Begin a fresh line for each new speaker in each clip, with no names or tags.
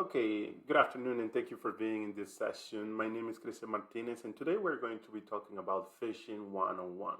Okay, good afternoon and thank you for being in this session. My name is Cristian Martinez and today we're going to be talking about phishing 101.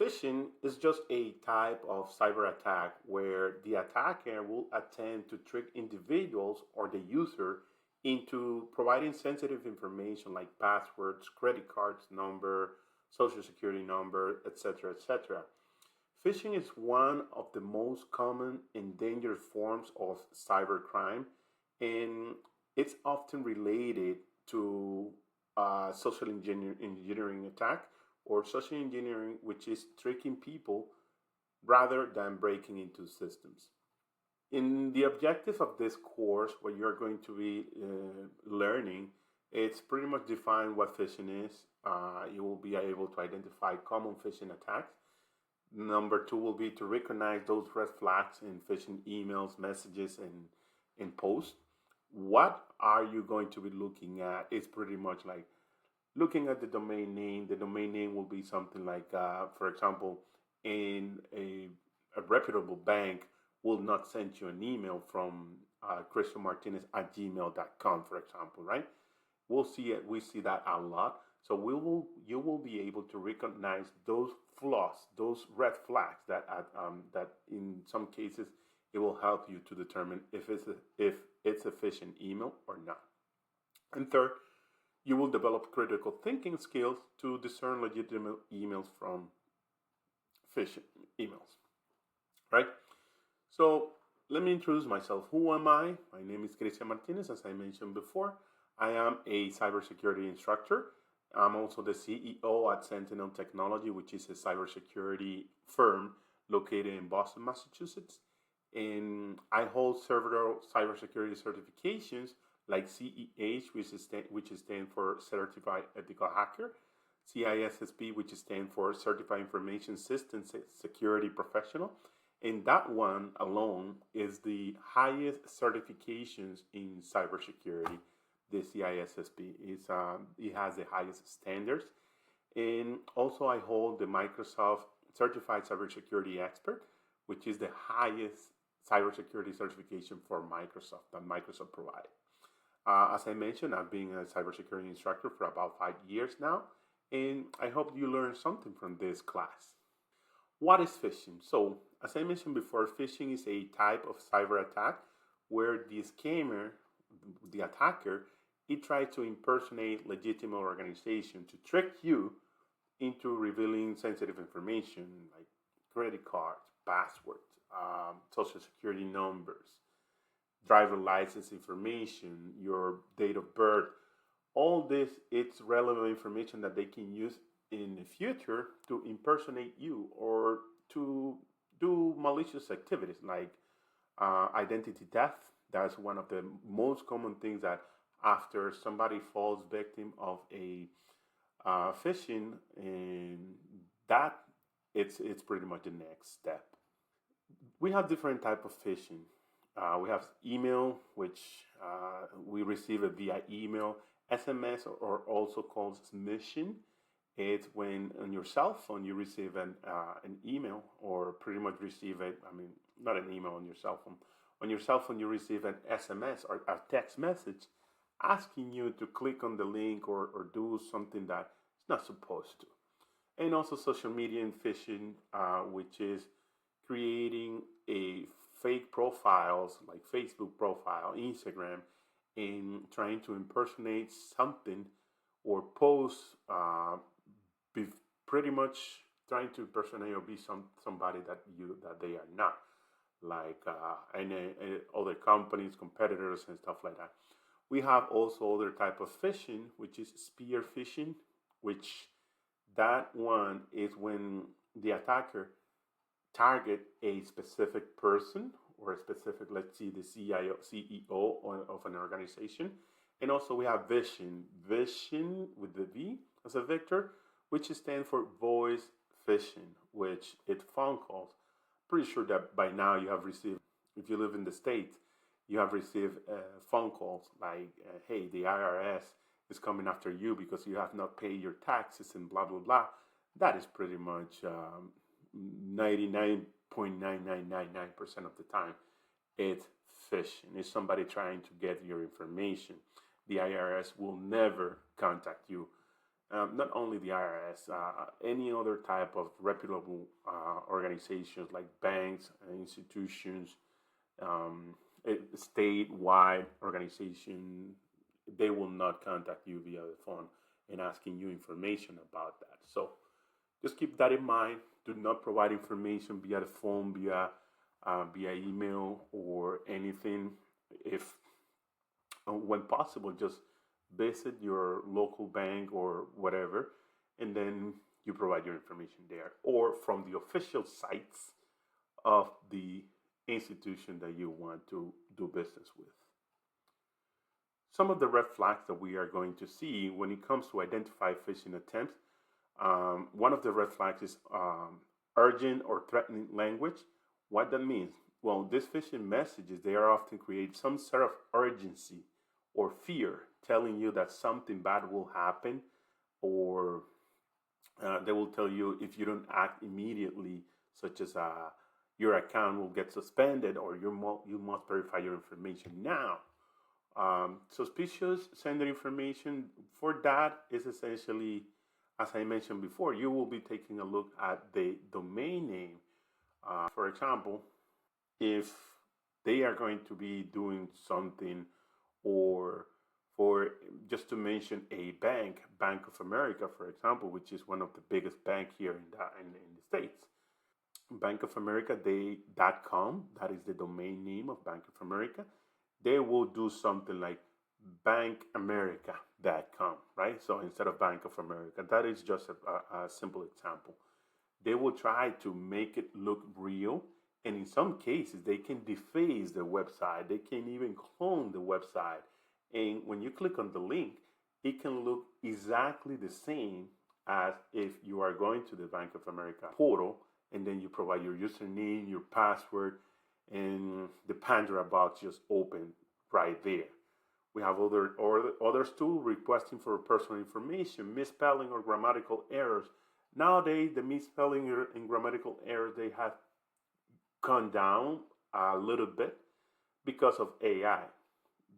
Phishing is just a type of cyber attack where the attacker will attempt to trick individuals or the user into providing sensitive information like passwords, credit cards number, social security number, etc., etc. Phishing is one of the most common and dangerous forms of cybercrime, and it's often related to engineering attack or social engineering, which is tricking people rather than breaking into systems. In the objective of this course, what you're going to be learning, it's pretty much define what phishing is. You will be able to identify common phishing attacks. Number two will be to recognize those red flags in phishing emails, messages, and posts. What are you going to be looking at? It's pretty much like looking at the domain name. The domain name will be something like, for example, in a reputable bank will not send you an email from christianmartinez at gmail.com, for example, right? We'll see it. We see that a lot. So you will be able to recognize those flaws, those red flags that in some cases it will help you to determine if it's a phishing email or not. And third, you will develop critical thinking skills to discern legitimate emails from phishing emails, right? So let me introduce myself. Who am I? My name is Cristian Martinez. As I mentioned before, I am a cybersecurity instructor. I'm also the CEO at Sentinel Technology, which is a cybersecurity firm located in Boston, Massachusetts. And I hold several cybersecurity certifications like CEH, which stands for Certified Ethical Hacker, CISSP, which stands for Certified Information System Security Professional. And that one alone is the highest certifications in cybersecurity. The CISSP it has the highest standards, and also I hold the Microsoft Certified Cybersecurity Expert, which is the highest cybersecurity certification for Microsoft that Microsoft provides. As I mentioned, I've been a cybersecurity instructor for about 5 years now, and I hope you learned something from this class. What is phishing? So, as I mentioned before, phishing is a type of cyber attack where the scammer, the attacker, he tries to impersonate legitimate organization to trick you into revealing sensitive information like credit cards, passwords, social security numbers, driver license information, your date of birth. All this, it's relevant information that they can use in the future to impersonate you or to do malicious activities like identity theft. That's one of the most common things that after somebody falls victim of a phishing, and that it's pretty much the next step. We have different type of phishing. We have email, which we receive it via email, SMS, or also called smishing. It's when on your cell phone you receive an email, or pretty much receive it. I mean, not an email on your cell phone. On your cell phone, you receive an SMS or a text message asking you to click on the link or do something that it's not supposed to. And also social media and phishing, which is creating a fake profiles like Facebook profile, Instagram, and trying to impersonate something or post, be pretty much trying to impersonate or be somebody that they are not, like other companies, competitors, and stuff like that. We have also other type of phishing, which is spear phishing, which that one is when the attacker target a specific person or a specific, let's see, the CEO of an organization. And also we have vision with the V as a vector, which stands for voice phishing, which it's phone calls. Pretty sure that by now you have received, if you live in the States, you have received phone calls like, hey, the IRS is coming after you because you have not paid your taxes and blah, blah, blah. That is pretty much 99.9999% of the time it's phishing. It's somebody trying to get your information. The IRS will never contact you. Not only the IRS, any other type of reputable organizations like banks, institutions, um, statewide organization, they will not contact you via the phone and asking you information about that. So just keep that in mind. Do not provide information via the phone, via email or anything. If when possible, just visit your local bank or whatever, and then you provide your information there or from the official sites of the institution that you want to do business with. Some of the red flags that we are going to see when it comes to identify phishing attempts. One of the red flags is urgent or threatening language. What that means? Well, these phishing messages, they are often create some sort of urgency or fear, telling you that something bad will happen, or they will tell you if you don't act immediately, such as your account will get suspended or you must verify your information now. Suspicious sender information for that is essentially, as I mentioned before, you will be taking a look at the domain name. For example, if they are going to be doing something, or for just to mention a bank, Bank of America, for example, which is one of the biggest banks here in the States. Bank of America, .com, that is the domain name of Bank of America. They will do something like bankAmerica.com, right? So instead of Bank of America, that is just a simple example. They will try to make it look real, and in some cases, they can deface the website. They can even clone the website. And when you click on the link, it can look exactly the same as if you are going to the Bank of America portal, and then you provide your username, your password, and the Pandora box just open right there. We have others too, requesting for personal information, misspelling or grammatical errors. Nowadays, the misspelling and grammatical errors, they have gone down a little bit because of AI.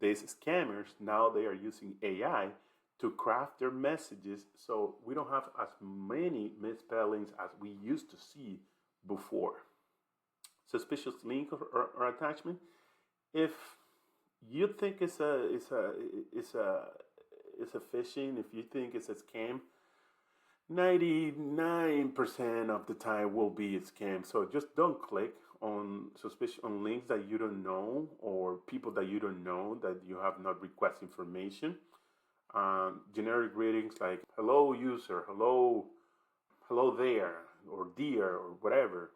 These scammers, now they are using AI to craft their messages, so we don't have as many misspellings as we used to see before. Suspicious link or attachment. If you think it's a phishing, if you think it's a scam, 99% of the time will be a scam. So just don't click on links that you don't know, or people that you don't know, that you have not requested information. Generic greetings like "hello user," hello there," or "dear," or whatever.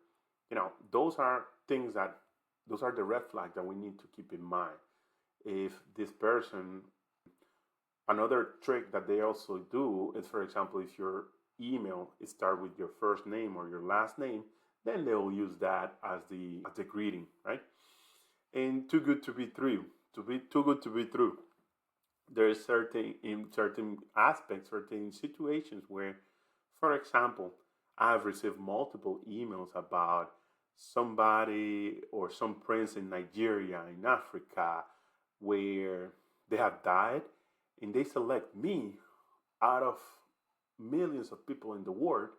Those are the red flags that we need to keep in mind. If this person, another trick that they also do is, for example, if your email is start with your first name or your last name, then they will use that as the greeting, right? And too good to be true. To be too good to be true. There is certain aspects, certain situations where, for example, I've received multiple emails about somebody or some prince in Nigeria, in Africa, where they have died, and they select me out of millions of people in the world.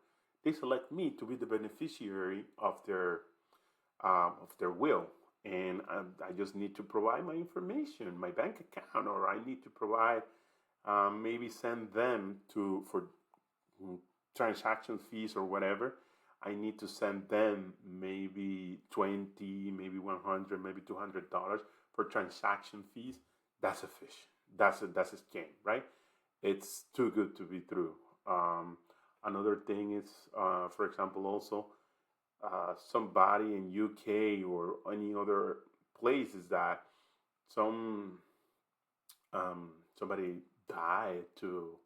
They select me to be the beneficiary of their will, and I just need to provide my information, my bank account, or I need to provide, maybe send them for transaction fees or whatever. I need to send them maybe 20, maybe 100, maybe $200 for transaction fees. That's a fish. That's a scam, right? It's too good to be true. Another thing is, for example, also somebody in UK or any other places that somebody died to,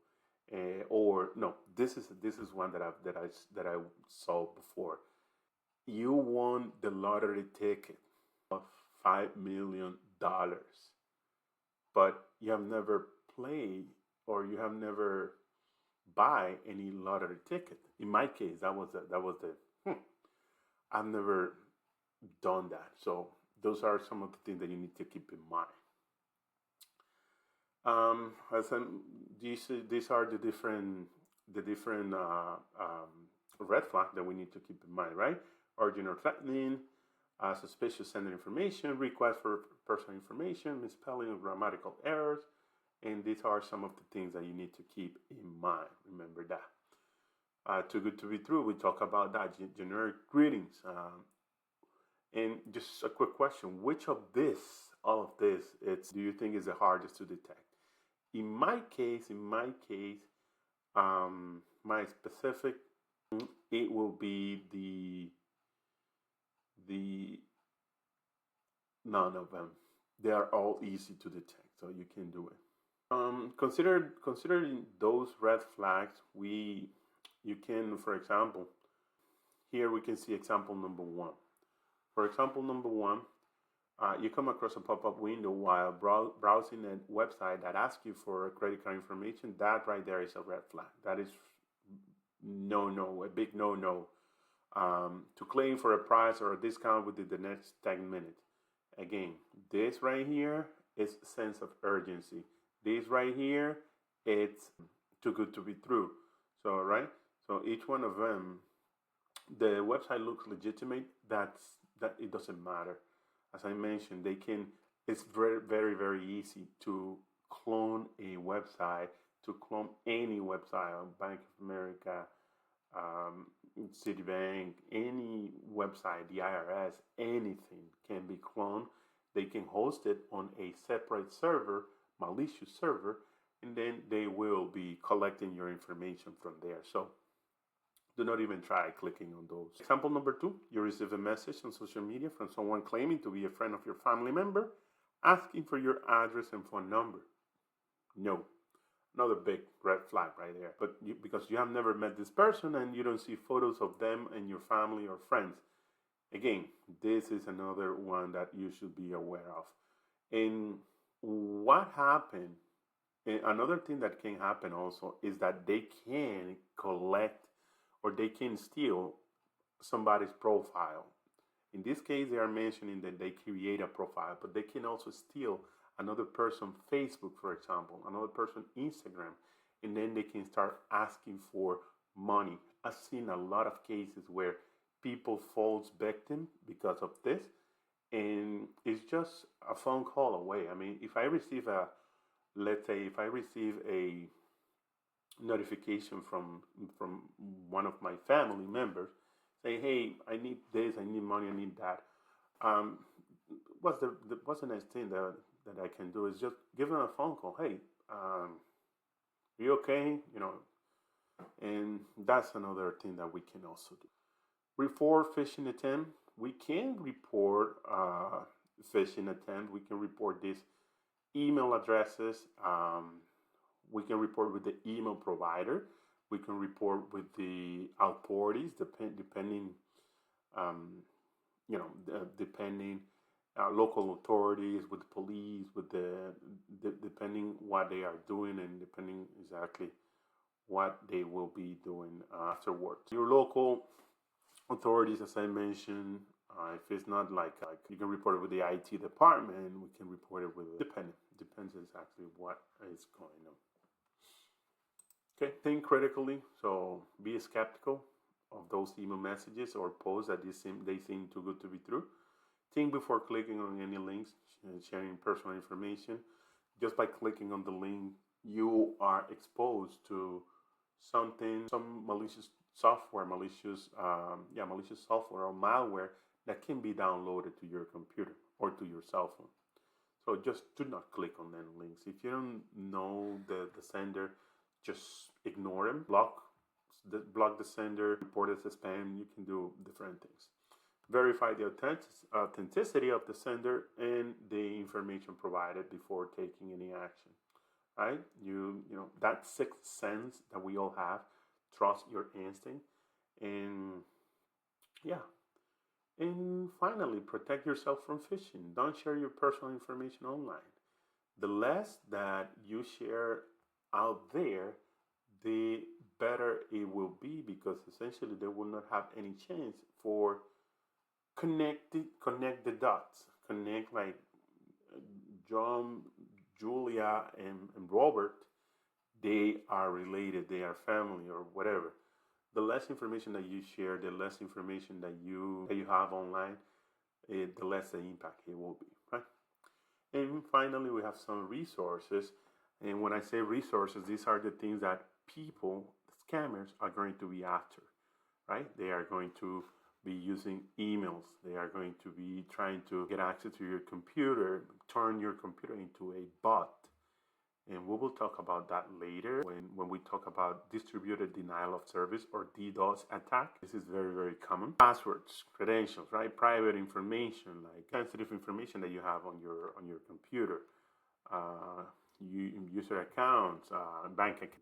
or no, this is one that I saw before. You won the lottery ticket of $5 million, but you have never played, or you have never buy any lottery ticket. In my case, that was the I've never done that. So those are some of the things that you need to keep in mind. As these are the different red flags that we need to keep in mind, right? Urgent or threatening, suspicious sending information, request for personal information, misspelling or grammatical errors, and these are some of the things that you need to keep in mind. Remember that. Too good to be true. We talk about that. Generic greetings. And just a quick question: which of this, all of this, do you think is the hardest to detect? In my case, my specific, it will be the none of them. They are all easy to detect, so you can do it. Considering those red flags, you can, for example, here we can see example number one. For example number one, you come across a pop-up window while browsing a website that asks you for credit card information. That right there is a red flag. That is a big no-no. To claim for a price or a discount within the next 10 minutes. Again, this right here is sense of urgency. This right here, it's too good to be true. So, right? So each one of them, the website looks legitimate. That it doesn't matter. As I mentioned, it's very, very, very easy to clone a website, to clone any website on Bank of America, Citibank, any website, the IRS, anything can be cloned. They can host it on a separate server, malicious server, and then they will be collecting your information from there. So do not even try clicking on those. Example number two, you receive a message on social media from someone claiming to be a friend of your family member, asking for your address and phone number. No. Another big red flag right there. But because you have never met this person and you don't see photos of them and your family or friends. Again, this is another one that you should be aware of. And what happened, another thing that can happen also is that they can collect or they can steal somebody's profile. In this case, they are mentioning that they create a profile, but they can also steal another person Facebook, for example, another person Instagram, and then they can start asking for money. I've seen a lot of cases where people falls victim because of this, and it's just a phone call away. I mean, if I receive let's say if I receive a notification from one of my family members saying, hey, I need this, I need money, I need that, what's the next thing that I can do is just give them a phone call. Hey, you okay? And that's another thing that we can also do. Report phishing attempt. We can report phishing attempt. We can report these email addresses. We can report with the email provider. We can report with the authorities, depending, depending local authorities, with the police, with depending what they are doing and depending exactly what they will be doing afterwards. Your local authorities, as I mentioned, if it's not like you can report it with the IT department, we can report it with depends exactly what is going on. Okay, think critically. So be skeptical of those email messages or posts that they seem too good to be true. Think before clicking on any links, sharing personal information. Just by clicking on the link, you are exposed to some malicious software, malicious software or malware that can be downloaded to your computer or to your cell phone. So just do not click on any links. If you don't know the sender, just ignore them, block the sender, report it as spam. You can do different things. Verify the authenticity of the sender and the information provided before taking any action. Right? You know that sixth sense that we all have. Trust your instinct, and yeah. And finally, protect yourself from phishing. Don't share your personal information online. The less that you share out there, the better it will be, because essentially they will not have any chance for connect the dots, connect like John, Julia, and Robert, they are related, they are family or whatever. The less information that you share, the less information that you have online, the less the impact it will be, right? And finally, we have some resources. And when I say resources, these are the things that people, scammers, are going to be after, right? They are going to be using emails. They are going to be trying to get access to your computer, turn your computer into a bot. And we will talk about that later when we talk about distributed denial of service or DDoS attack. This is very, very common. Passwords, credentials, right? Private information, like sensitive information that you have on your computer, user accounts, bank accounts.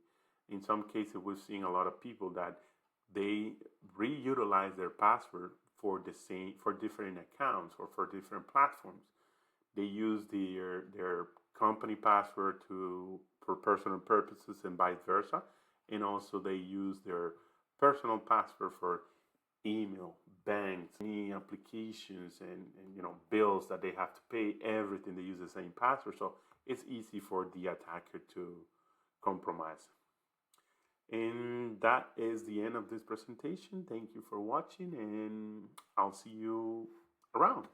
In some cases, we've seen a lot of people that they reutilize their password for different accounts or for different platforms. They use their company password for personal purposes and vice versa, and also they use their personal password for email, banks, any applications, and bills that they have to pay. Everything they use the same password, so it's easy for the attacker to compromise. And that is the end of this presentation. Thank you for watching, and I'll see you around.